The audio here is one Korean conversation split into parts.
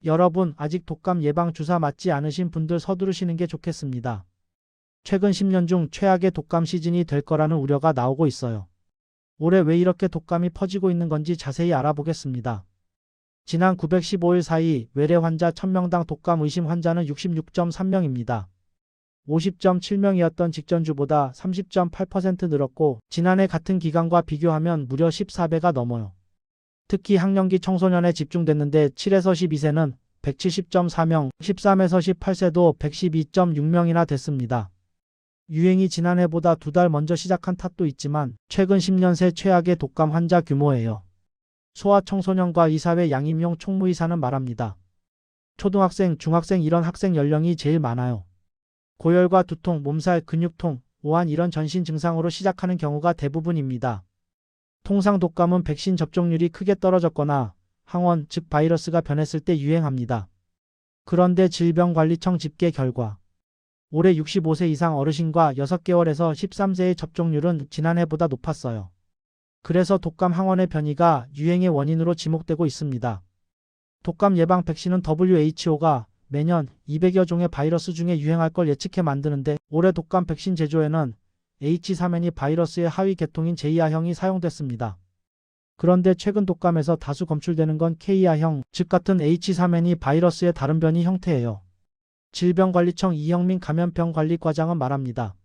여러분, 아직 독감 예방 주사 맞지 않으신 분들 서두르시는 게 좋겠습니다. 최근 10년 중 최악의 독감 시즌이 될 거라는 우려가 나오고 있어요. 올해 왜 이렇게 독감이 퍼지고 있는 건지 자세히 알아보겠습니다. 지난 915일 사이 외래 환자 1000명당 독감 의심 환자는 66.3명입니다. 50.7명이었던 직전주보다 30.8% 늘었고 지난해 같은 기간과 비교하면 무려 14배가 넘어요. 특히 학령기 청소년에 집중됐는데 7에서 12세는 170.4명, 13에서 18세도 112.6명이나 됐습니다. 유행이 지난해보다 2달 먼저 시작한 탓도 있지만 최근 10년 새 최악의 독감 환자 규모예요. 소아청소년과 이사회 양임용 총무이사는 말합니다. 초등학생, 중학생 이런 학생 연령이 제일 많아요. 고열과 두통, 몸살, 근육통, 오한 이런 전신 증상으로 시작하는 경우가 대부분입니다. 통상 독감은 백신 접종률이 크게 떨어졌거나 항원, 즉 바이러스가 변했을 때 유행합니다. 그런데 질병관리청 집계 결과 올해 65세 이상 어르신과 6개월에서 13세의 접종률은 지난해보다 높았어요. 그래서 독감 항원의 변이가 유행의 원인으로 지목되고 있습니다. 독감 예방 백신은 WHO가 매년 200여 종의 바이러스 중에 유행할 걸 예측해 만드는데 올해 독감 백신 제조에는 H3N2 바이러스의 하위 계통인 JR형이 사용됐습니다. 그런데 최근 독감에서 다수 검출되는 건 KR형, 즉 같은 H3N2 바이러스의 다른 변이 형태예요. 질병관리청 이형민 감염병관리과장은 말합니다.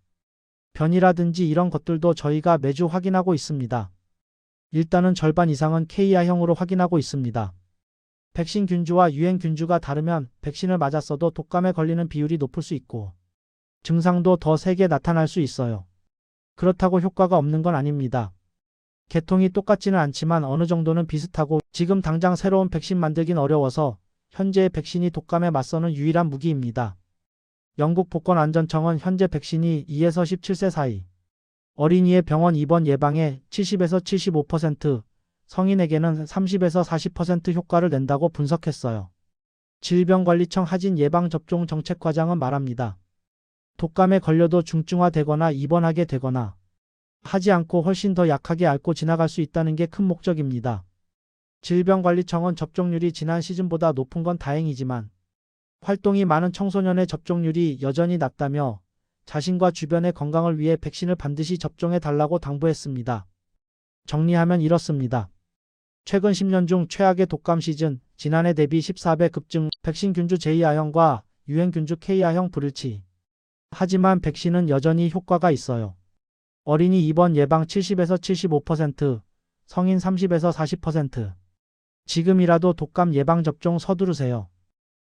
변이라든지 이런 것들도 저희가 매주 확인하고 있습니다. 일단은 절반 이상은 KR형으로 확인하고 있습니다. 백신 균주와 유행 균주가 다르면 백신을 맞았어도 독감에 걸리는 비율이 높을 수 있고 증상도 더 세게 나타날 수 있어요. 그렇다고 효과가 없는 건 아닙니다. 계통이 똑같지는 않지만 어느 정도는 비슷하고 지금 당장 새로운 백신 만들긴 어려워서 현재의 백신이 독감에 맞서는 유일한 무기입니다. 영국 보건안전청은 현재 백신이 2에서 17세 사이 어린이의 병원 입원 예방에 70에서 75%, 성인에게는 30에서 40% 효과를 낸다고 분석했어요. 질병관리청 하진 예방접종 정책과장은 말합니다. 독감에 걸려도 중증화되거나 입원하게 되거나 하지 않고 훨씬 더 약하게 앓고 지나갈 수 있다는 게 큰 목적입니다. 질병관리청은 접종률이 지난 시즌보다 높은 건 다행이지만 활동이 많은 청소년의 접종률이 여전히 낮다며 자신과 주변의 건강을 위해 백신을 반드시 접종해 달라고 당부했습니다. 정리하면 이렇습니다. 최근 10년 중 최악의 독감 시즌, 지난해 대비 14배 급증, 백신 균주 JR형과 유행 균주 KR형 불일치. 하지만 백신은 여전히 효과가 있어요. 어린이 입원 예방 70에서 75%, 성인 30에서 40%. 지금이라도 독감 예방접종 서두르세요.